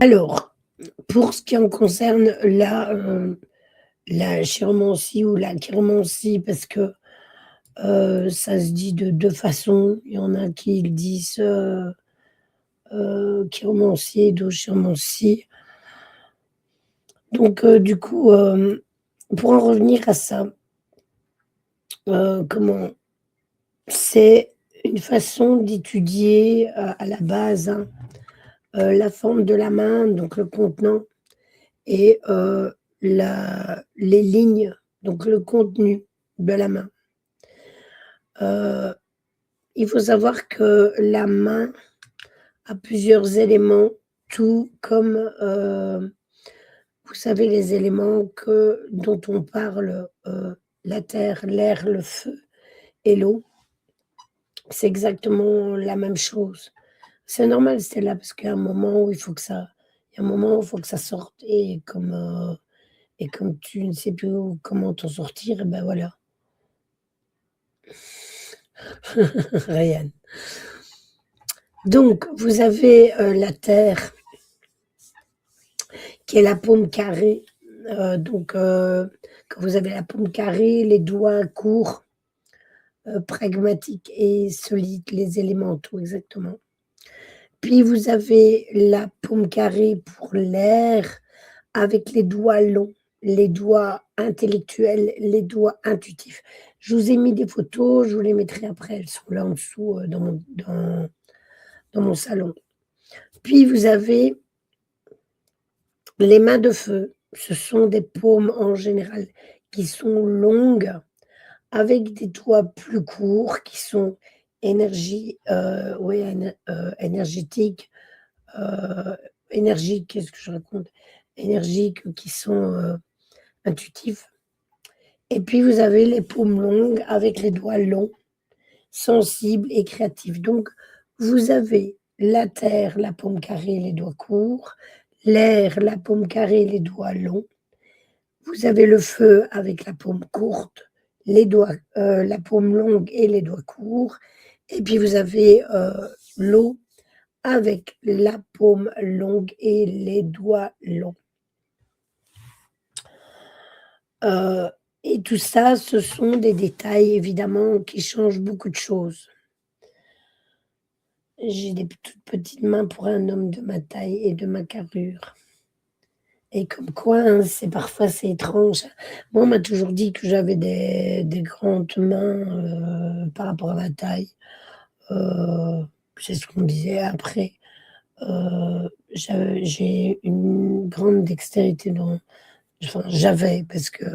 Alors, pour ce qui en concerne la chiromancie ou la chiromancie, parce que, ça se dit de 2 façons. Il y en a qui le disent, chiromancie, d'autres chiromancie. Donc, du coup, pour en revenir à ça, comment c'est une façon d'étudier, à la base, hein, la forme de la main, donc le contenant et les lignes, donc le contenu de la main. Heu, il faut savoir que la main a plusieurs éléments, tout comme, vous savez les éléments dont on parle, la terre, l'air, le feu et l'eau, c'est exactement la même chose. C'est normal, c'est là parce qu'il y a un moment où il y a un moment où il faut que ça sorte et comme tu ne sais plus comment t'en sortir, et ben voilà. Ryan. Donc vous avez, la terre qui est la paume carrée, donc quand vous avez la paume carrée, les doigts courts, pragmatiques et solides, les élémentaux exactement. Puis vous avez la paume carrée pour l'air avec les doigts longs, les doigts intellectuels, les doigts intuitifs. Je vous ai mis des photos, je vous les mettrai après, elles sont là en dessous, dans mon salon. Puis vous avez les mains de feu. Ce sont des paumes en général qui sont longues avec des doigts plus courts qui sont ouais, énergétiques, heu, énergiques, qu'est-ce que je raconte? Énergiques, qui sont, intuitifs. Et puis vous avez les paumes longues avec les doigts longs, sensibles et créatifs. Donc vous avez la terre, la paume carrée, les doigts courts, l'air, la paume carrée, les doigts longs. Vous avez le feu avec la paume courte, la paume longue et les doigts courts. Et puis vous avez, l'eau avec la paume longue et les doigts longs. Heu et tout ça, ce sont des détails évidemment qui changent beaucoup de choses. J'ai des toutes petites mains pour un homme de ma taille et de ma carrure et comme quoi, hein, c'est étrange. Moi, on m'a toujours dit que j'avais des grandes mains, par rapport à ma taille. Heu, c'est ce qu'on me disait après. J'ai une grande dextérité j'avais parce que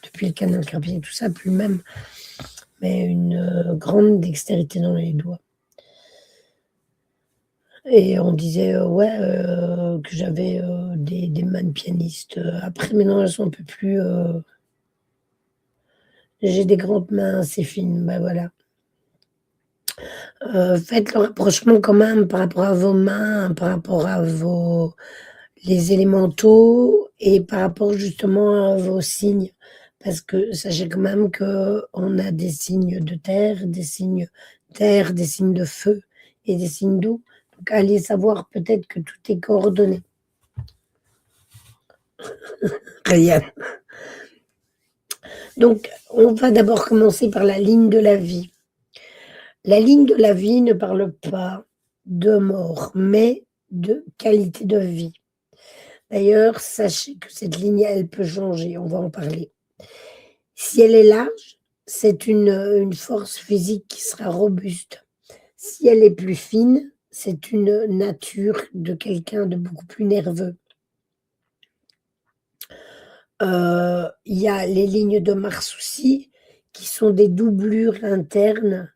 depuis le canal carpien et tout ça, plus même, mais une, grande dextérité dans les doigts et on disait, ouais, que j'avais, des mains de pianiste, après maintenant elles sont un peu plus, j'ai des grandes mains assez fines, bah, voilà. Faites le rapprochement quand même par rapport à vos mains, par rapport à vos les élémentaux et par rapport justement à vos signes. Parce que sachez quand même qu'on a des signes de terre, des signes d'air, des signes de feu et des signes d'eau. Donc allez savoir peut-être que tout est coordonné. Rien. Donc on va d'abord commencer par la ligne de la vie. La ligne de la vie ne parle pas de mort, mais de qualité de vie. D'ailleurs, sachez que cette ligne, elle peut changer, on va en parler. Si elle est large, c'est une force physique qui sera robuste. Si elle est plus fine, c'est une nature de quelqu'un de beaucoup plus nerveux. Il y a les lignes de Mars aussi, qui sont des doublures internes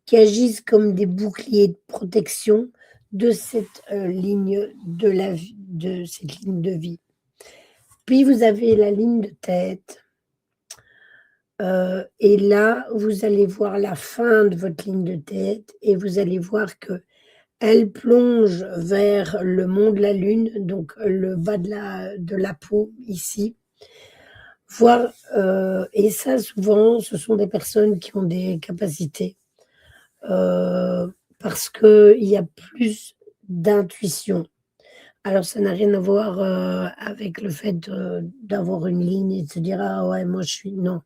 qui agissent comme des boucliers de protection de cette, ligne de cette ligne de vie. Puis vous avez la ligne de tête, et là, vous allez voir la fin de votre ligne de tête et vous allez voir qu'elle plonge vers le mont de la lune, donc le bas de la peau ici, voir, et ça souvent, ce sont des personnes qui ont des capacités, parce qu'il y a plus d'intuition. Alors ça n'a rien à voir, avec le fait, d'avoir une ligne et de se dire: «Ah ouais, moi je suis» non.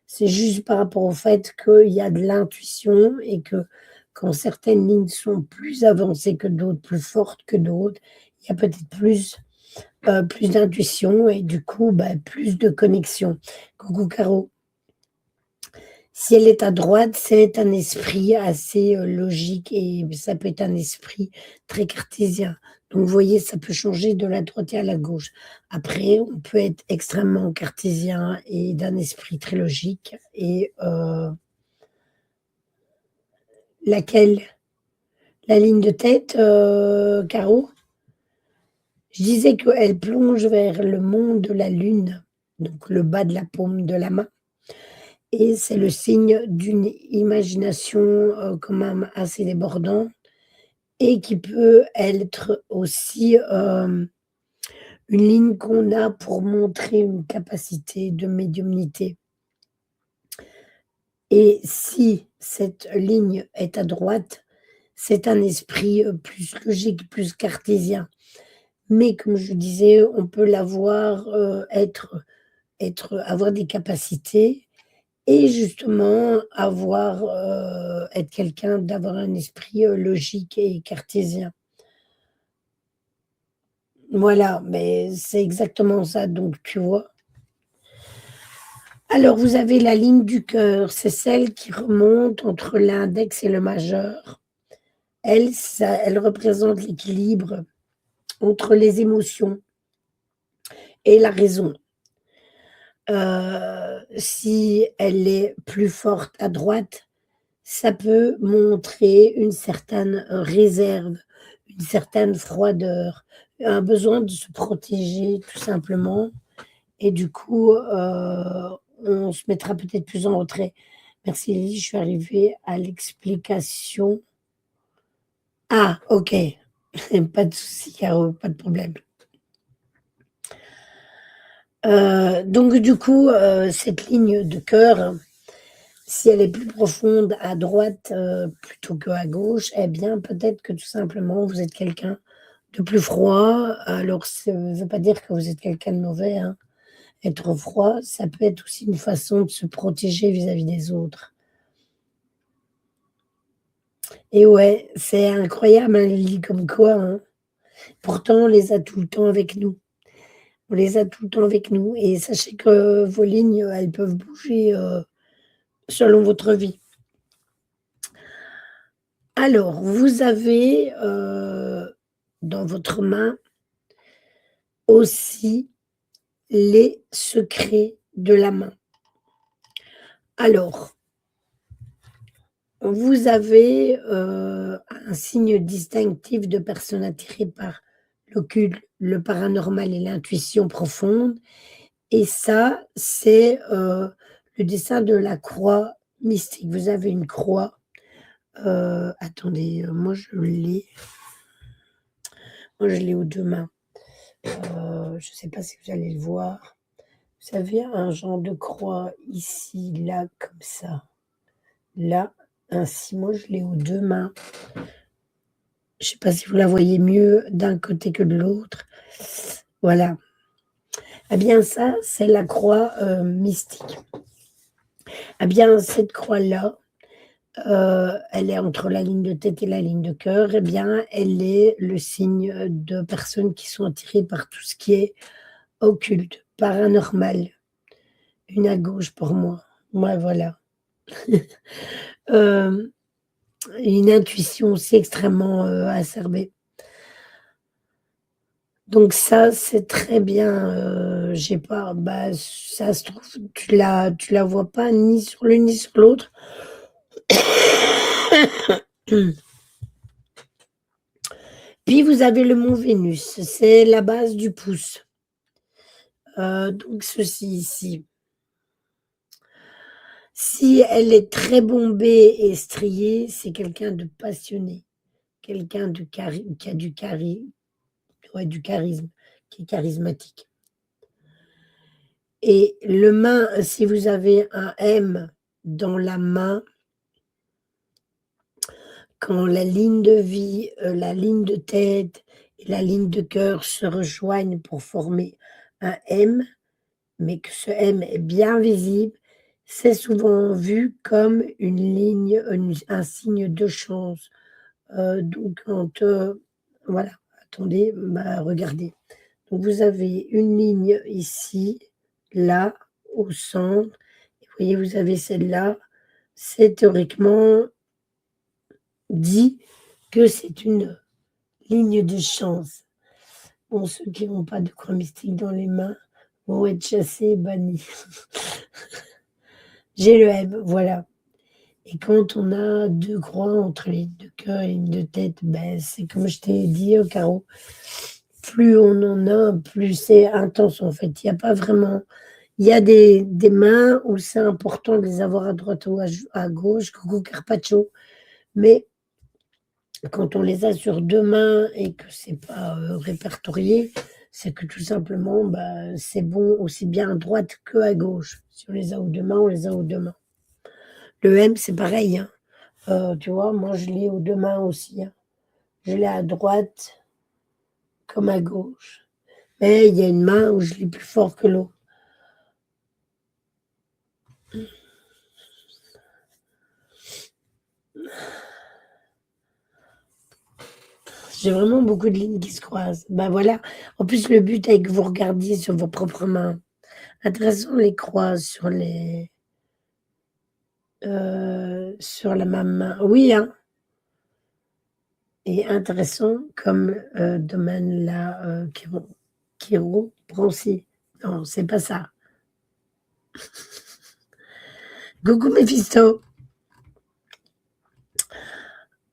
C'est juste par rapport au fait qu'il y a de l'intuition et que quand certaines lignes sont plus avancées que d'autres, plus fortes que d'autres, il y a peut-être plus d'intuition et du coup, bah, plus de connexion. Coucou Caro. Si elle est à droite, c'est un esprit assez, logique et ça peut être un esprit très cartésien. Donc vous voyez, ça peut changer de la droite et à la gauche. Après, on peut être extrêmement cartésien et d'un esprit très logique et laquelle? La ligne de tête, Caro? Je disais qu'elle plonge vers le monde de la lune, donc le bas de la paume de la main et c'est le signe d'une imagination, quand même assez débordante et qui peut être aussi, une ligne qu'on a pour montrer une capacité de médiumnité et si cette ligne est à droite, c'est un esprit, plus logique, plus cartésien. Mais comme je disais, on peut l'avoir, avoir des capacités et justement être quelqu'un d'avoir un esprit, logique et cartésien. Voilà, mais c'est exactement ça, donc tu vois? Alors vous avez la ligne du cœur, c'est celle qui remonte entre l'index et le majeur. Elle représente l'équilibre entre les émotions et la raison. Si elle est plus forte à droite, ça peut montrer une certaine, réserve, une certaine froideur, un besoin de se protéger tout simplement et du coup, on se mettra peut-être plus en retrait. Merci Lily, je suis arrivée à l'explication. Ah OK, pas de souci Caro, pas de problème. Donc du coup, cette ligne de cœur, si elle est plus profonde à droite, plutôt qu'à gauche, eh bien, peut-être que tout simplement vous êtes quelqu'un de plus froid. Alors ça ne veut pas dire que vous êtes quelqu'un de mauvais, hein. Être froid, ça peut être aussi une façon de se protéger vis-à-vis des autres. Et ouais, c'est incroyable, hein, Lily, comme quoi, hein. Pourtant, on les a tout le temps avec nous. On les a tout le temps avec nous et sachez que vos lignes, elles peuvent bouger, selon votre vie. Alors, vous avez, dans votre main aussi les secrets de la main. Alors, vous avez, un signe distinctif de personne attirée par l'occulte, le paranormal et l'intuition profonde et ça, c'est, le dessin de la croix mystique. Vous avez une croix, attendez, moi je l'ai aux 2 mains. Je ne sais pas si vous allez le voir. Vous savez, un genre de croix ici, là, comme ça, là, ainsi. Moi, je l'ai aux 2 mains. Je ne sais pas si vous la voyez mieux d'un côté que de l'autre. Voilà. Eh bien ça, c'est la croix, mystique. Eh bien cette croix-là, elle est entre la ligne de tête et la ligne de cœur. Eh bien, elle est le signe, de personnes qui sont attirées par tout ce qui est occulte, paranormal. Une à gauche pour moi. Ouais, voilà. Hem, une intuition aussi extrêmement, acerbée. Donc ça, c'est très bien, j'ai pas bah, ça se trouve, tu la vois pas ni sur l'une ni sur l'autre. Puis vous avez le mont Vénus, c'est la base du pouce. Donc ceci ici, si elle est très bombée et striée, c'est quelqu'un de passionné, quelqu'un de qui a du charisme, qui est charismatique et le main, si vous avez un M dans la main, quand la ligne de vie, la ligne de tête et la ligne de cœur se rejoignent pour former un M, mais que ce M est bien visible, c'est souvent vu comme une ligne, un signe de chance. Donc quand, voilà, attendez, bah, regardez. Donc vous avez une ligne ici, là, au centre. Et vous voyez, vous avez celle-là. C'est théoriquement dit que c'est une ligne de chance. Bon, ceux qui n'ont pas de croix mystique dans les mains vont être chassés et bannis. J'ai le M, voilà. Et quand on a 2 croix entre les 2 cœurs et les 2 têtes, ben, c'est comme je t'ai dit au carreau, plus on en a, plus c'est intense en fait. Il y a pas vraiment il y a des mains où c'est important de les avoir à droite ou à gauche, coucou Carpaccio, mais quand on les a sur 2 mains et que c'est pas, répertorié, c'est que tout simplement, bah, c'est bon aussi bien à droite qu'à gauche. Si on les a aux 2 mains, on les a aux 2 mains. Le M, c'est pareil, hein. Tu vois, moi je l'ai aux 2 mains aussi, hein. Je l'ai à droite comme à gauche. Mais il y a une main où je l'ai plus fort que l'autre. J'ai vraiment beaucoup de lignes qui se croisent. Bah voilà. En plus, le but est que vous regardiez sur vos propres mains. Intéressant les croises sur la même main. Oui, hein. Et intéressant comme domaine là, chiroprancie. Non, c'est pas ça. Coucou Méphisto.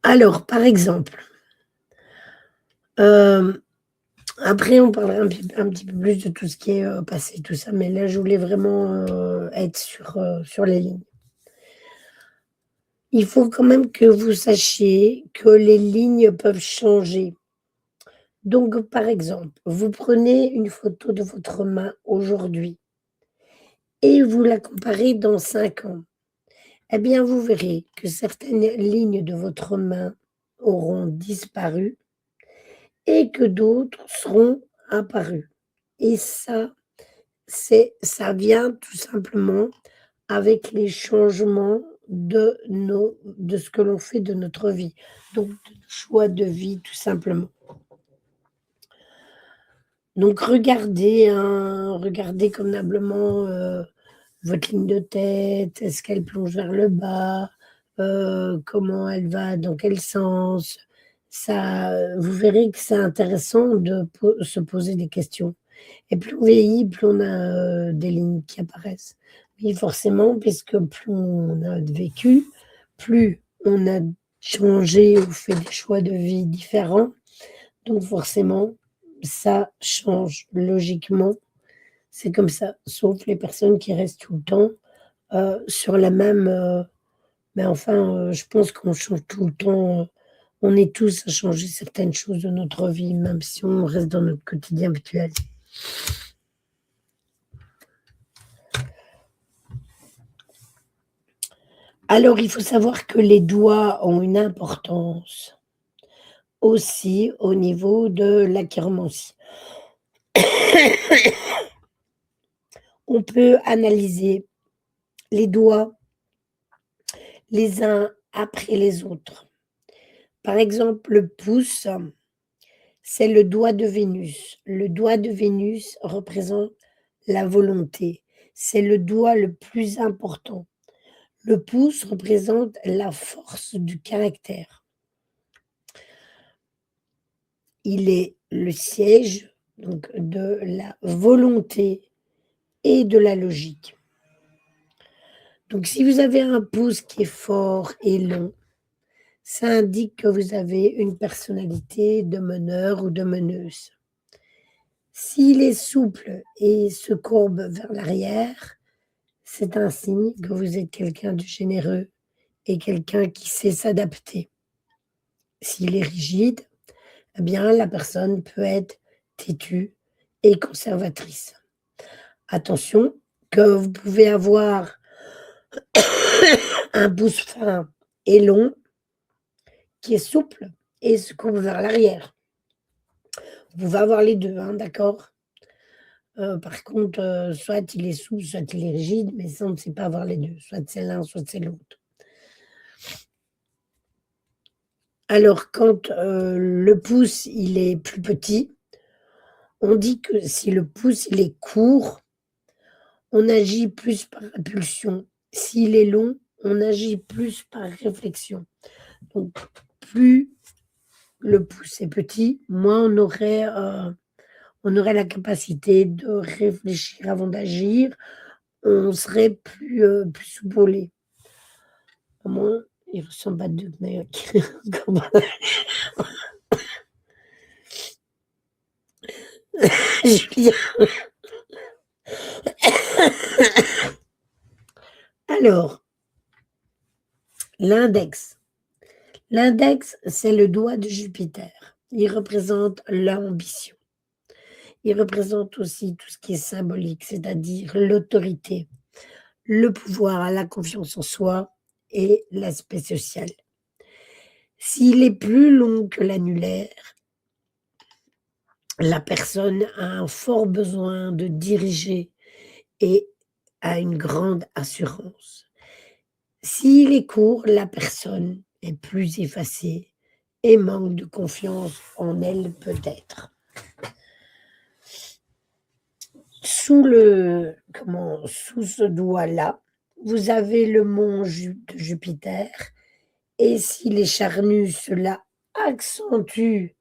Alors, par exemple, après on parlera un petit peu plus de tout ce qui est passé, tout ça, mais là je voulais vraiment être sur les lignes. Il faut quand même que vous sachiez que les lignes peuvent changer. Donc, par exemple, vous prenez une photo de votre main aujourd'hui et vous la comparez dans 5 ans. Eh bien, vous verrez que certaines lignes de votre main auront disparu et que d'autres seront apparues. Et ça vient tout simplement avec les changements de ce que l'on fait de notre vie, donc de choix de vie tout simplement. Donc regardez, hein, regardez convenablement, votre ligne de tête. Est-ce qu'elle plonge vers le bas? Comment elle va? Dans quel sens? Ça, vous verrez que c'est intéressant de se poser des questions. Et plus on vieillit, plus on a, des lignes qui apparaissent. Oui, forcément, puisque plus on a vécu, plus on a changé ou fait des choix de vie différents, donc forcément, ça change logiquement. C'est comme ça, sauf les personnes qui restent tout le temps, sur la même, mais enfin, je pense qu'on change tout le temps, on est tous à changer certaines choses de notre vie, même si on reste dans notre quotidien habituel. Alors, il faut savoir que les doigts ont une importance aussi au niveau de la chiromancie. On peut analyser les doigts les uns après les autres. Par exemple, le pouce, c'est le doigt de Vénus. Le doigt de Vénus représente la volonté. C'est le doigt le plus important. Le pouce représente la force du caractère. Il est le siège donc de la volonté et de la logique. Donc si vous avez un pouce qui est fort et long, ça indique que vous avez une personnalité de meneur ou de meneuse. S'il est souple et se courbe vers l'arrière, c'est un signe que vous êtes quelqu'un de généreux et quelqu'un qui sait s'adapter. S'il est rigide, eh bien la personne peut être têtue et conservatrice. Attention que vous pouvez avoir un pouce fin et long qui est souple et se courbe vers l'arrière. Vous pouvez avoir les 2, hein, d'accord? Par contre, soit il est souple, soit il est rigide, mais ça, on ne sait pas avoir les 2. Soit c'est l'un, soit c'est l'autre. Alors quand, le pouce, il est plus petit, on dit que si le pouce, il est court, on agit plus par impulsion. S'il est long, on agit plus par réflexion. Donc plus le pouce est petit, moins on aurait la capacité de réfléchir avant d'agir, on serait plus soupolé. Moi, il ressemble à 2 mecs. Comment Julien. Alors, l'index. L'index, c'est le doigt de Jupiter. Il représente l'ambition. Il représente aussi tout ce qui est symbolique, c'est-à-dire l'autorité, le pouvoir, la confiance en soi et l'aspect social. S'il est plus long que l'annulaire, la personne a un fort besoin de diriger et a une grande assurance. S'il est court, la personne est plus effacée et manque de confiance en elle peut-être. Sous ce doigt-là, vous avez le mont de Jupiter et s'il est charnu, cela accentue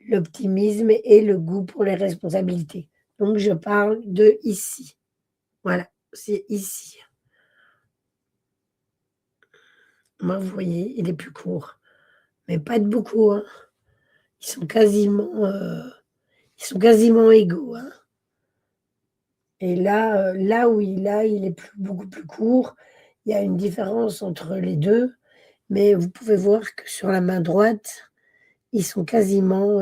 l'optimisme et le goût pour les responsabilités. Donc je parle de ici. Voilà, c'est ici. Moi, vous voyez, il est plus court, mais pas de beaucoup, hein. Ils sont quasiment, égaux, hein. Et là, là où il est beaucoup plus court, il y a une différence entre les 2, mais vous pouvez voir que sur la main droite, ils sont quasiment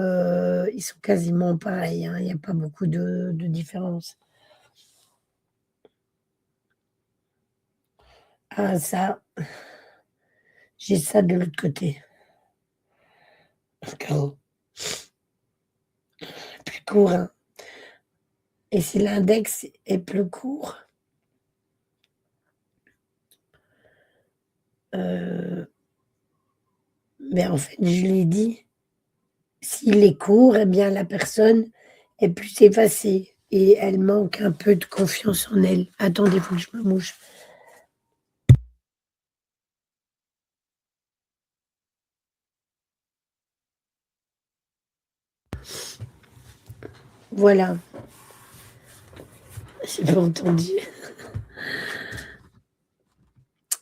pareils, hein. Il y a pas beaucoup de différence. Ah ça, j'ai ça de l'autre côté. D'accord. Plus court, hein. Et si l'index est plus court, heu, mais en fait, je l'ai dit, s'il est court, eh bien la personne est plus effacée et elle manque un peu de confiance en elle. Attendez, faut que je me mouche. Voilà, j'ai pas entendu.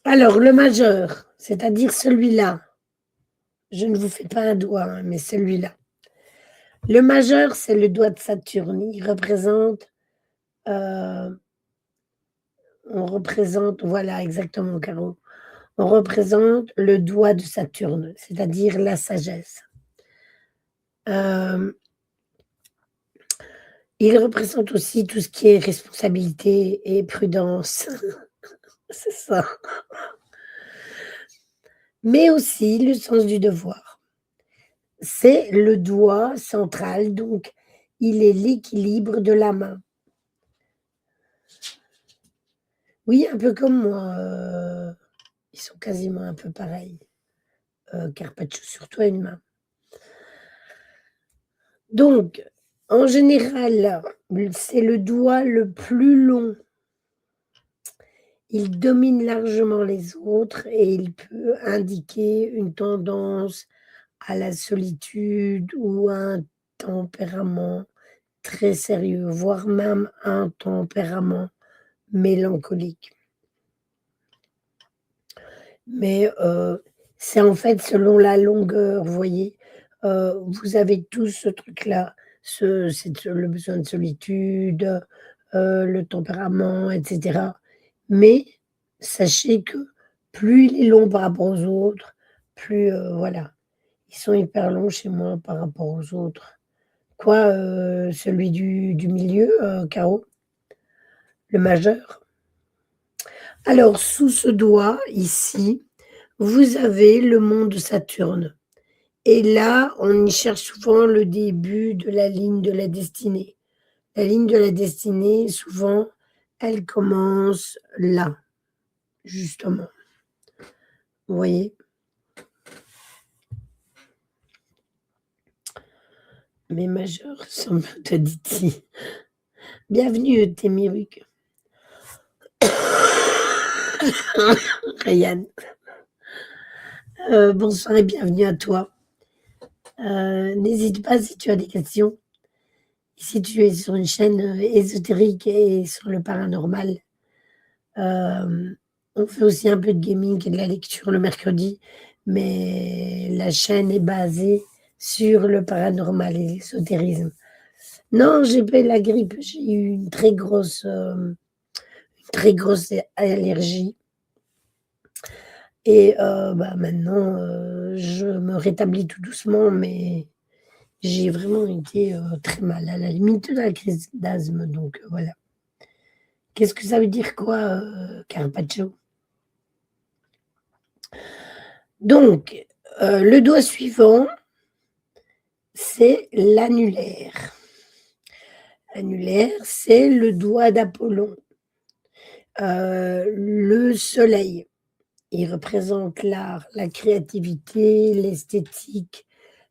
Alors le majeur, c'est-à-dire celui-là, je ne vous fais pas un doigt, hein, mais celui-là. Le majeur, c'est le doigt de Saturne. Il représente, heu, on représente voilà exactement Caro. On représente le doigt de Saturne, c'est-à-dire la sagesse. Hem, il représente aussi tout ce qui est responsabilité et prudence, c'est ça. Mais aussi le sens du devoir. C'est le doigt central, donc il est l'équilibre de la main. Oui, un peu comme moi, ils sont quasiment un peu pareils. Carpaccio sur toi, une main. Donc, en général, c'est le doigt le plus long. Il domine largement les autres et il peut indiquer une tendance à la solitude ou un tempérament très sérieux, voire même un tempérament mélancolique. Mais, c'est en fait selon la longueur, vous voyez? Vous avez tous ce truc-là, le besoin de solitude, le tempérament et cetera. Mais sachez que plus il est long par rapport aux autres, plus, voilà, ils sont hyper longs chez moi par rapport aux autres. Quoi, celui du milieu, Caro? Le majeur? Alors sous ce doigt ici, vous avez le mont de Saturne et là, on y cherche souvent le début de la ligne de la destinée. La ligne de la destinée, souvent, elle commence là, justement. Vous voyez? Mes majeurs semblent Taditi. Bienvenue, Témiruk. Rayane. Bonsoir et bienvenue à toi. N'hésite pas si tu as des questions. Si tu es sur une chaîne ésotérique et sur le paranormal, on fait aussi un peu de gaming et de la lecture le mercredi, mais la chaîne est basée sur le paranormal et l'ésotérisme. Non, j'ai pas eu la grippe, j'ai eu une très grosse allergie et bah, maintenant, je me rétablis tout doucement, mais j'ai vraiment été, très mal, à la limite de la crise d'asthme, donc voilà. Qu'est-ce que ça veut dire quoi, carpaccio? Donc, le doigt suivant, c'est l'annulaire. L'annulaire, c'est le doigt d'Apollon, le soleil. Il représente l'art, la créativité, l'esthétique,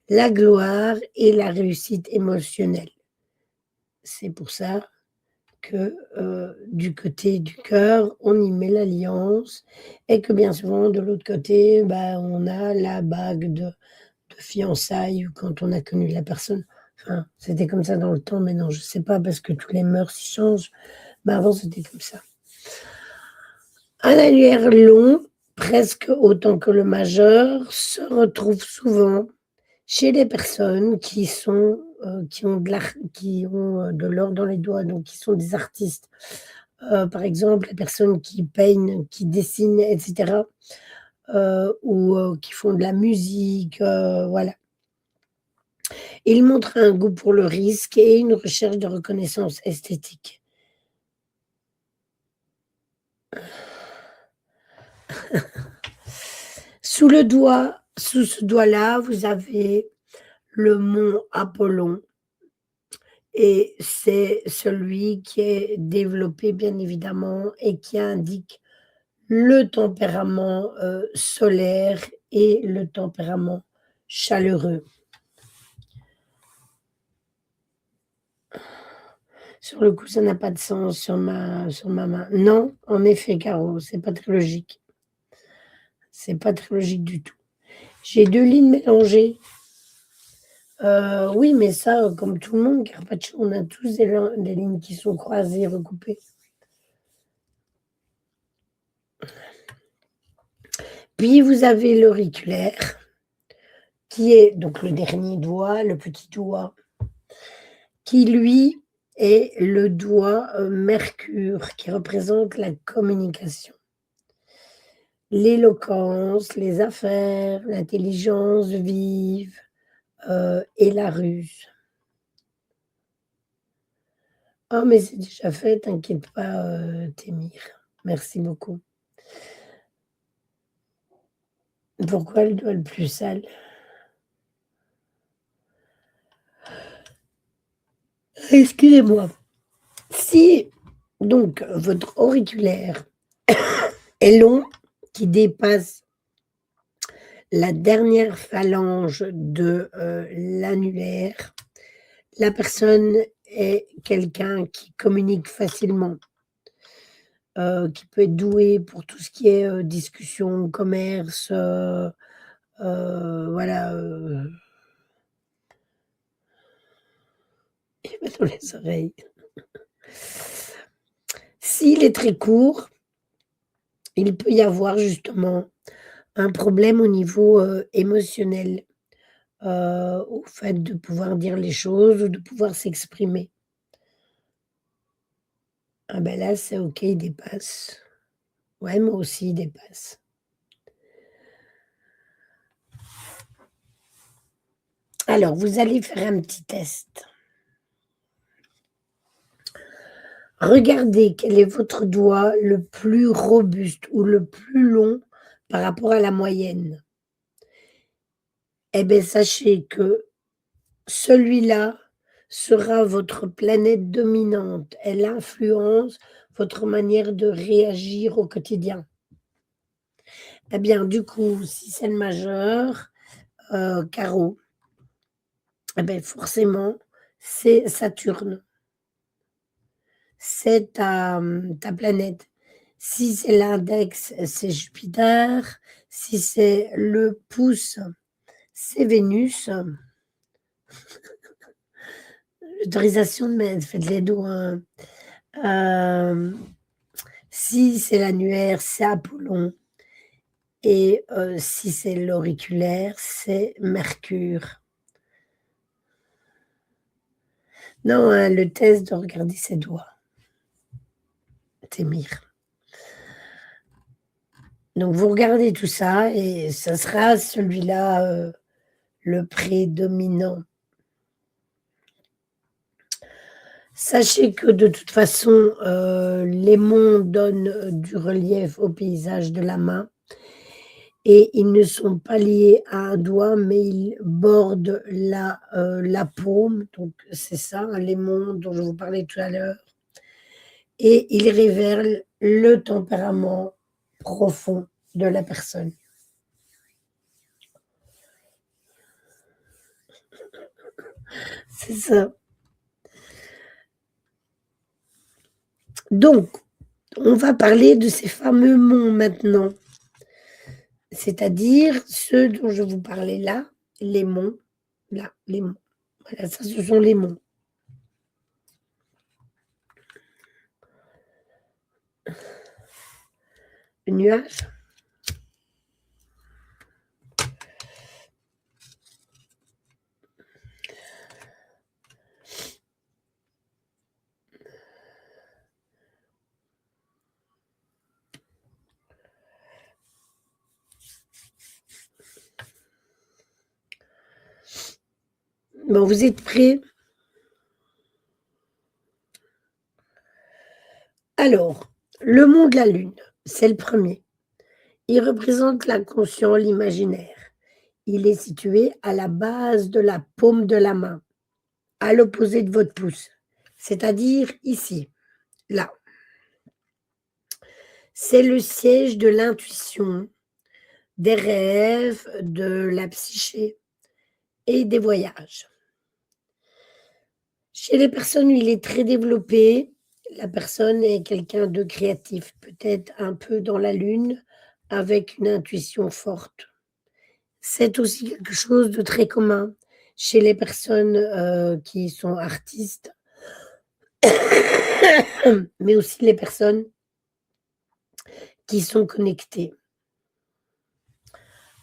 la gloire et la réussite émotionnelle. C'est pour ça que, du côté du cœur, on y met l'alliance et que bien souvent de l'autre côté, bah, on a la bague de fiançailles ou quand on a connu la personne. Enfin, c'était comme ça dans le temps, mais non, je sais pas parce que tous les mœurs y changent, mais avant c'était comme ça. Un annulaire long, presque autant que le majeur, se retrouve souvent chez les personnes qui ont de l'or dans les doigts, donc qui sont des artistes. Par exemple, les personnes qui peignent, qui dessinent et cetera, ou qui font de la musique, voilà. Ils montrent un goût pour le risque et une recherche de reconnaissance esthétique. Sous ce doigt-là, vous avez le mont Apollon et c'est celui qui est développé bien évidemment et qui indique le tempérament, solaire et le tempérament chaleureux. Sur le coup, ça n'a pas de sens sur ma main. Non, en effet, Caro, c'est pas très logique. C'est pas très logique du tout. J'ai 2 lignes mélangées. Oui, mais ça, comme tout le monde, Carpaccio, on a tous des lignes qui sont croisées, recoupées. Puis vous avez l'auriculaire, qui est donc le dernier doigt, le petit doigt, qui lui est le doigt, Mercure, qui représente la communication, l'éloquence, les affaires, l'intelligence vive, et la ruse. Ah mais c'est déjà fait, t'inquiète pas, Témir. Merci beaucoup. Pourquoi le doigt le plus sale? Excusez-moi. Si donc votre auriculaire est long, qui dépasse la dernière phalange de, l'annulaire, la personne est quelqu'un qui communique facilement, qui peut être doué pour tout ce qui est, discussion, commerce, voilà, il met dans les oreilles. S'il est très court, il peut y avoir justement un problème au niveau, émotionnel, au fait de pouvoir dire les choses ou de pouvoir s'exprimer. Ah ben là, c'est OK, il dépasse. Ouais, moi aussi, il dépasse. Alors, vous allez faire un petit test. Regardez quel est votre doigt le plus robuste ou le plus long par rapport à la moyenne. Eh bien, sachez que celui-là sera votre planète dominante. Elle influence votre manière de réagir au quotidien. Eh bien, du coup, si c'est le majeur, carreau, eh beh, forcément, c'est Saturne, c'est ta planète. Si c'est l'index, c'est Jupiter, si c'est le pouce, c'est Vénus. L'autorisation de mettre faites les doigts, hein. Hem, si c'est l'annulaire, c'est Apollon et si c'est l'auriculaire, c'est Mercure. Non, hein, le test de regarder ses doigts, Témir. Donc vous regardez tout ça et ça sera celui-là, le prédominant. Sachez que de toute façon, les monts donnent, du relief au paysage de la main et ils ne sont pas liés à un doigt, mais ils bordent la paume, donc c'est ça, hein, les monts dont je vous parlais tout à l'heure et ils révèlent le tempérament profond de la personne. C'est ça. Donc, on va parler de ces fameux monts maintenant, c'est-à-dire ceux dont je vous parlais les monts, là, les monts. Voilà, ça, ce sont les monts. Le nuage. Bon, vous êtes prêts? Alors, le mont de la Lune, c'est le premier. Il représente l'inconscient, l'imaginaire. Il est situé à la base de la paume de la main, à l'opposé de votre pouce, c'est-à-dire ici, là. C'est le siège de l'intuition, des rêves, de la psyché et des voyages. Chez les personnes où il est très développé, la personne est quelqu'un de créatif, peut-être un peu dans la lune, avec une intuition forte. C'est aussi quelque chose de très commun chez les personnes, qui sont artistes, mais aussi les personnes qui sont connectées.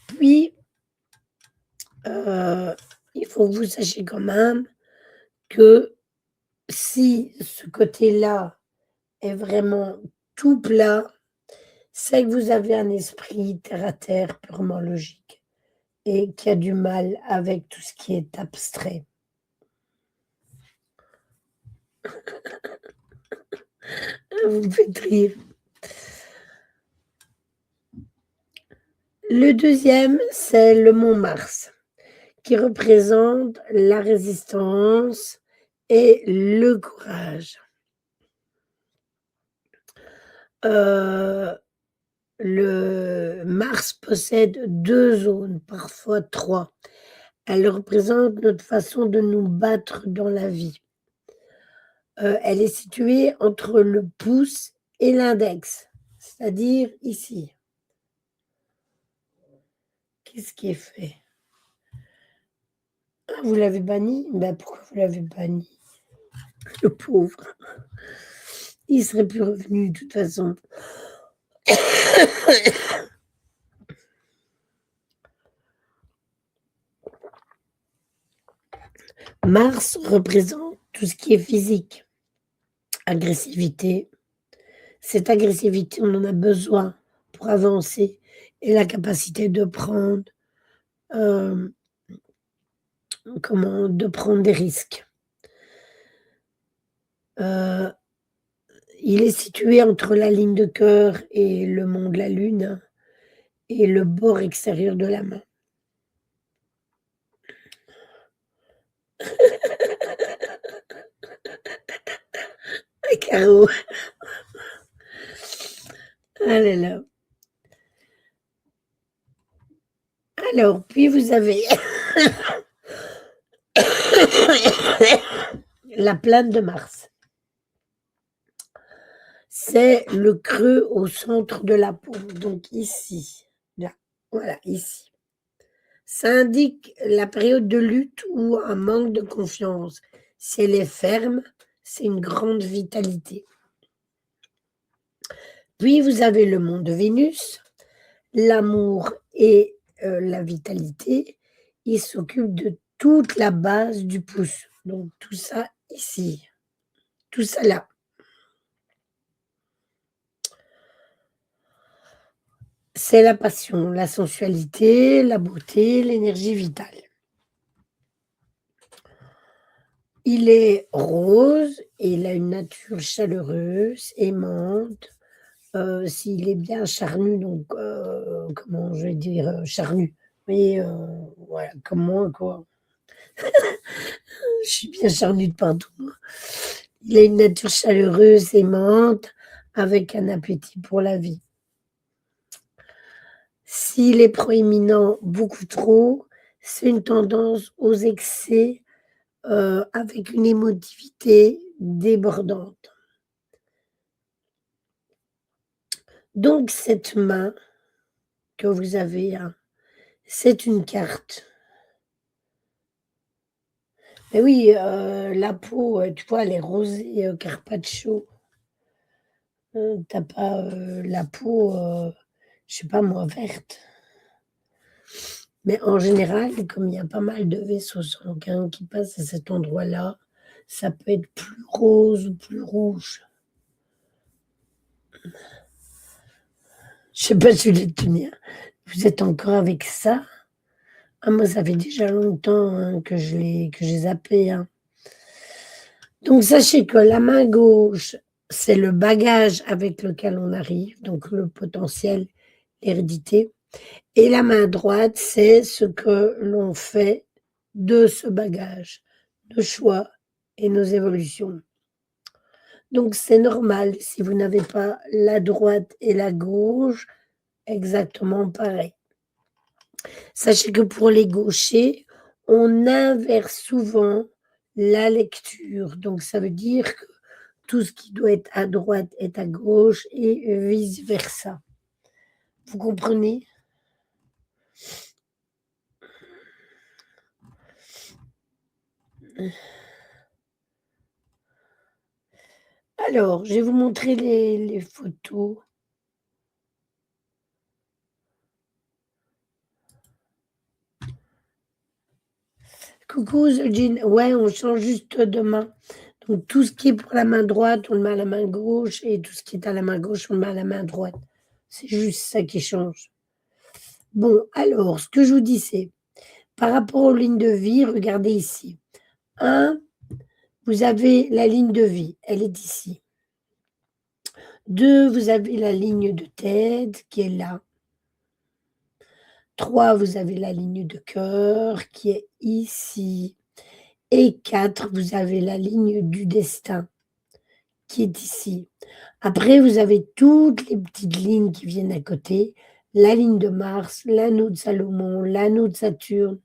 Puis, heu, il faut que vous sachiez quand même que si ce côté-là est vraiment tout plat, c'est que vous avez un esprit terre à terre, purement logique et qui a du mal avec tout ce qui est abstrait. Vous me faites rire. Le deuxième, c'est le mont Mars, qui représente la résistance et le courage. Heu, le Mars possède 2 zones, parfois 3. Elle représente notre façon de nous battre dans la vie. Elle est située entre le pouce et l'index, c'est-à-dire ici. Qu'est-ce qui est fait? Ah, vous l'avez banni? Ben, pourquoi vous l'avez banni? Le pauvre, il serait plus revenu de toute façon. Mars représente tout ce qui est physique, agressivité. Cette agressivité, on en a besoin pour avancer et la capacité de prendre, hem, de prendre des risques. Heu, il est situé entre la ligne de cœur et le mont de la Lune et le bord extérieur de la main. Un carreau. Ah là là. Alors, puis vous avez la plainte de Mars. C'est le creux au centre de la peau, donc ici, là, voilà, ici. Ça indique la période de lutte ou un manque de confiance. Si elle est ferme, c'est une grande vitalité. Puis vous avez le mont de Vénus, l'amour et la vitalité. Il s'occupe de toute la base du pouce. Donc tout ça ici, tout ça là. C'est la passion, la sensualité, la beauté, l'énergie vitale. Il est rose et il a une nature chaleureuse, aimante, s'il est bien charnu, donc comment je vais dire? Charnu, oui, voilà, comme moi, quoi. Je suis bien charnue de partout, moi. Il a une nature chaleureuse, aimante, avec un appétit pour la vie. S'il est proéminent beaucoup trop, c'est une tendance aux excès, avec une émotivité débordante. Donc cette main que vous avez là, c'est une carte. Et oui, la peau, tu vois, elle est rosée, carpaccio. Tu pas, la peau, je sais pas moi, verte. Mais en général, comme il y a pas mal de vaisseaux sanguins qui passent à cet endroit-là, ça peut être plus rose ou plus rouge. Je sais pas si vous êtes tenir. Vous êtes encore avec ça? Ah moi, ça fait déjà longtemps, hein, que j'ai zappé, hein. Donc sachez que la main gauche, c'est le bagage avec lequel on arrive, donc le potentiel, l'hérédité. Et la main droite, c'est ce que l'on fait de ce bagage, nos choix et nos évolutions. Donc c'est normal si vous n'avez pas la droite et la gauche exactement pareil. Sachez que pour les gauchers, on inverse souvent la lecture. Donc ça veut dire que tout ce qui doit être à droite est à gauche et vice versa. Vous comprenez? Alors, je vais vous montrer les photos. Coucou Jean, ouais, on change juste de main. Donc tout ce qui est pour la main droite, on le met à la main gauche et tout ce qui est à la main gauche, on le met à la main droite. C'est juste ça qui change. Bon, alors, ce que je vous disais, par rapport aux lignes de vie, regardez ici. 1, vous avez la ligne de vie, elle est ici. 2, vous avez la ligne de tête qui est là. 3, vous avez la ligne de cœur qui est ici. Et 4, vous avez la ligne du destin qui est ici. Après, vous avez toutes les petites lignes qui viennent à côté. La ligne de Mars, l'anneau de Salomon, l'anneau de Saturne,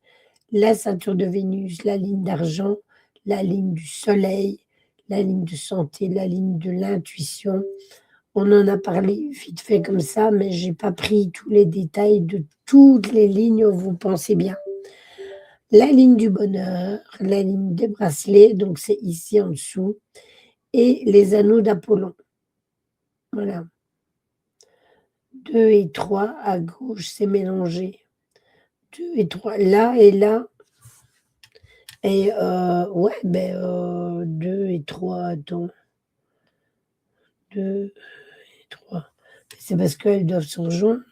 la ceinture de Vénus, la ligne d'argent, la ligne du soleil, la ligne de santé, la ligne de l'intuition. On en a parlé vite fait comme ça, mais j'ai pas pris tous les détails de toutes les lignes, vous pensez bien. La ligne du bonheur, la ligne des bracelets, donc c'est ici en dessous, et les anneaux d'Apollon. Voilà. 2 et 3 à gauche, c'est mélangé. 2 et 3 là et là. Et ouais, ben 2 et 3, attends. 2 et 3. C'est parce qu'elles doivent se rejoindre.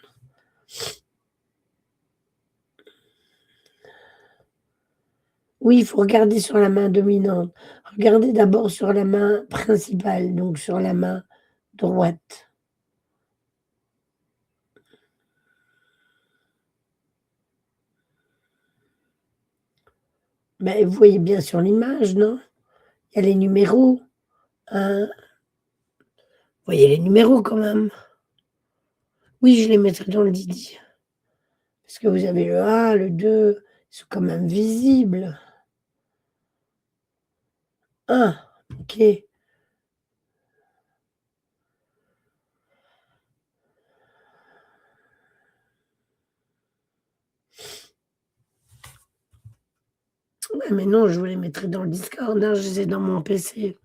Oui, il faut regarder sur la main dominante. Regardez d'abord sur la main principale, donc sur la main droite. Mais vous voyez bien sur l'image, non? Il y a les numéros, hein? Vous voyez les numéros quand même? Oui, je les mettrai dans le Didi. Parce que vous avez le 1, le 2, ils sont quand même visibles. Ah! OK. Ouais, mais non, je vous les mettrai dans le Discord, hein, je les ai dans mon PC.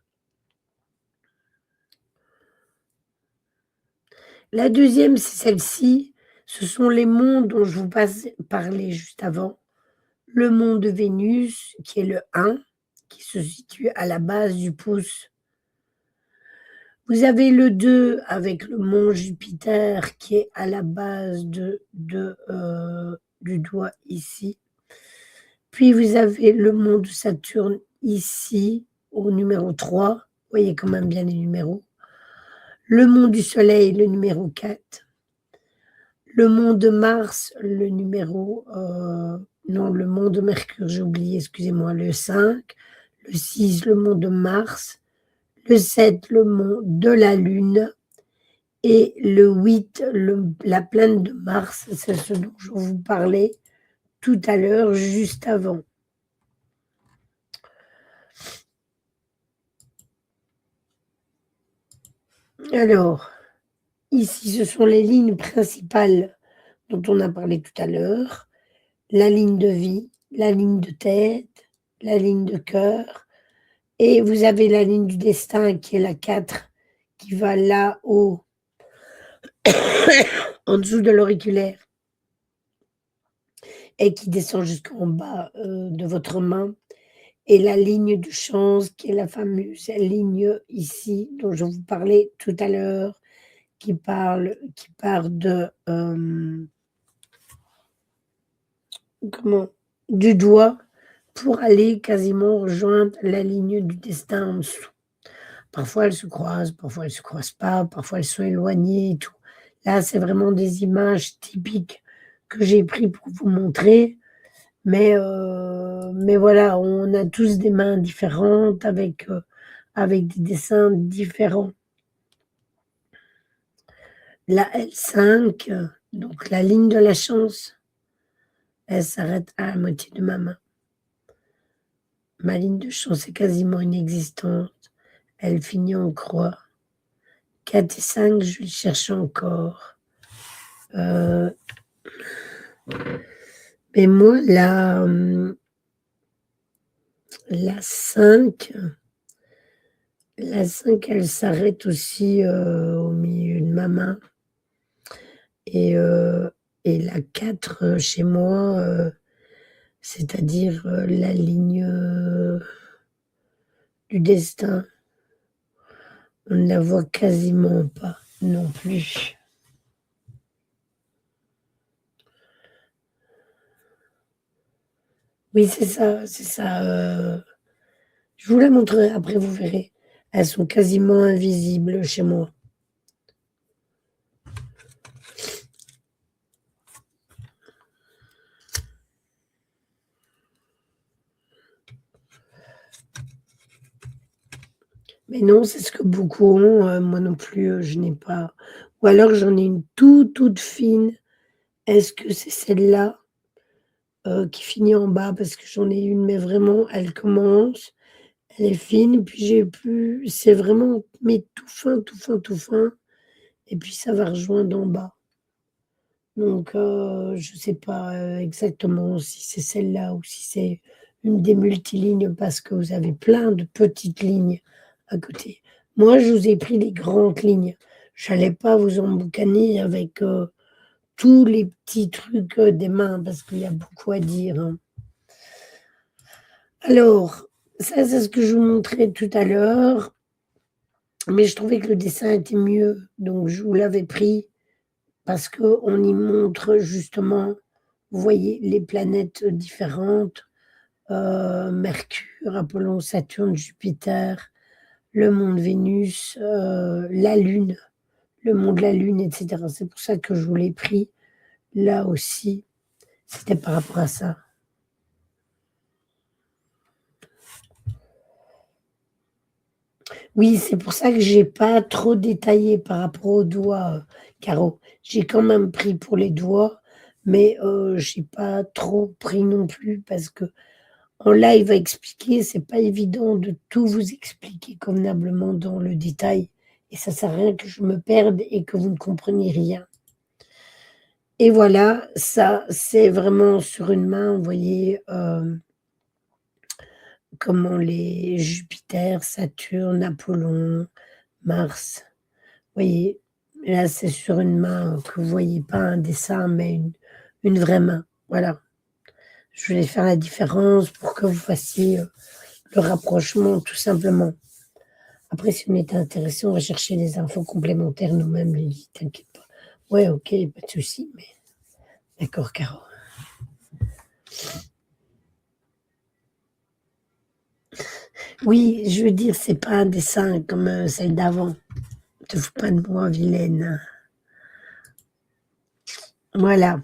La deuxième, c'est celle-ci. Ce sont les mondes dont je vous parlais juste avant. Le mont de Vénus, qui est le 1, qui se situe à la base du pouce. Vous avez le 2 avec le mont Jupiter qui est à la base du doigt ici. Puis vous avez le mont de Saturne ici, au numéro 3. Vous voyez quand même bien les numéros. Le mont du Soleil, le numéro 4. Le mont de Mars, le numéro, non, le mont de Mercure, j'ai oublié, excusez-moi, le 5. Le 6, le mont de Mars. Le 7, le mont de la Lune. Et le 8, la plaine de Mars, c'est ce dont je vous parlais tout à l'heure, juste avant. Alors, ici, ce sont les lignes principales dont on a parlé tout à l'heure. La ligne de vie, la ligne de tête, la ligne de cœur. Et vous avez la ligne du destin qui est la 4, qui va là-haut, en dessous de l'auriculaire, et qui descend jusqu'en bas de votre main. Et la ligne de chance, qui est la fameuse ligne ici, dont je vous parlais tout à l'heure, qui part de, comment? Du doigt pour aller quasiment rejoindre la ligne du destin en dessous. Parfois elles se croisent, parfois elles se croisent pas, parfois elles sont éloignées et tout. Là, c'est vraiment des images typiques que j'ai pris pour vous montrer, mais voilà, on a tous des mains différentes avec des dessins différents. La L5, donc la ligne de la chance, elle s'arrête à la moitié de ma main. Ma ligne de chance est quasiment inexistante, elle finit en croix. 4 et 5, je vais le chercher encore. Mais moi, la 5, elle s'arrête aussi au milieu de ma main. Et, et la 4 chez moi, c'est-à-dire la ligne du destin, on ne la voit quasiment pas non plus. Oui, c'est ça, c'est ça. Je vous la montrerai après, vous verrez. Elles sont quasiment invisibles chez moi. Mais non, c'est ce que beaucoup ont, moi non plus, je n'ai pas. Ou alors j'en ai une toute fine. Est-ce que c'est celle-là, qui finit en bas? Parce que j'en ai une, mais vraiment, elle commence, elle est fine, puis j'ai plus c'est vraiment mais tout fin, tout fin, tout fin, et puis ça va rejoindre en bas. Donc je sais pas, exactement si c'est celle-là ou si c'est une des multilignes parce que vous avez plein de petites lignes à côté. Moi, je vous ai pris les grandes lignes. J'allais pas vous emboucaner avec, tous les petits trucs, des mains parce qu'il y a beaucoup à dire, hein. Alors, ça, c'est ce que je vous montrais tout à l'heure, mais je trouvais que le dessin était mieux, donc je vous l'avais pris parce qu'on y montre justement, vous voyez, les planètes différentes, Mercure, Apollon, Saturne, Jupiter, le monde Vénus, la Lune, le monde de la Lune, et cetera. C'est pour ça que je vous l'ai pris là aussi, c'était par rapport à ça. Oui, c'est pour ça que j'ai pas trop détaillé par rapport aux doigts, Caro. J'ai quand même pris pour les doigts, mais j'ai pas trop pris non plus parce que en live à expliquer, c'est pas évident de tout vous expliquer convenablement dans le détail et ça sert à rien que je me perde et que vous ne compreniez rien. Et voilà, ça, c'est vraiment sur une main, vous voyez, comment les Jupiter, Saturne, Apollon, Mars, voyez? Là, c'est sur une main que vous voyez pas un dessin, mais une vraie main, voilà. Je voulais faire la différence pour que vous fassiez, le rapprochement tout simplement. Après si on était intéressé, on va chercher des infos complémentaires nous-mêmes Lily, t'inquiète pas. Ouais, OK, pas de souci, mais d'accord Caro. Oui, je veux dire, c'est pas un dessin comme, celle d'avant. Te fous pas de moi, vilaine. Voilà.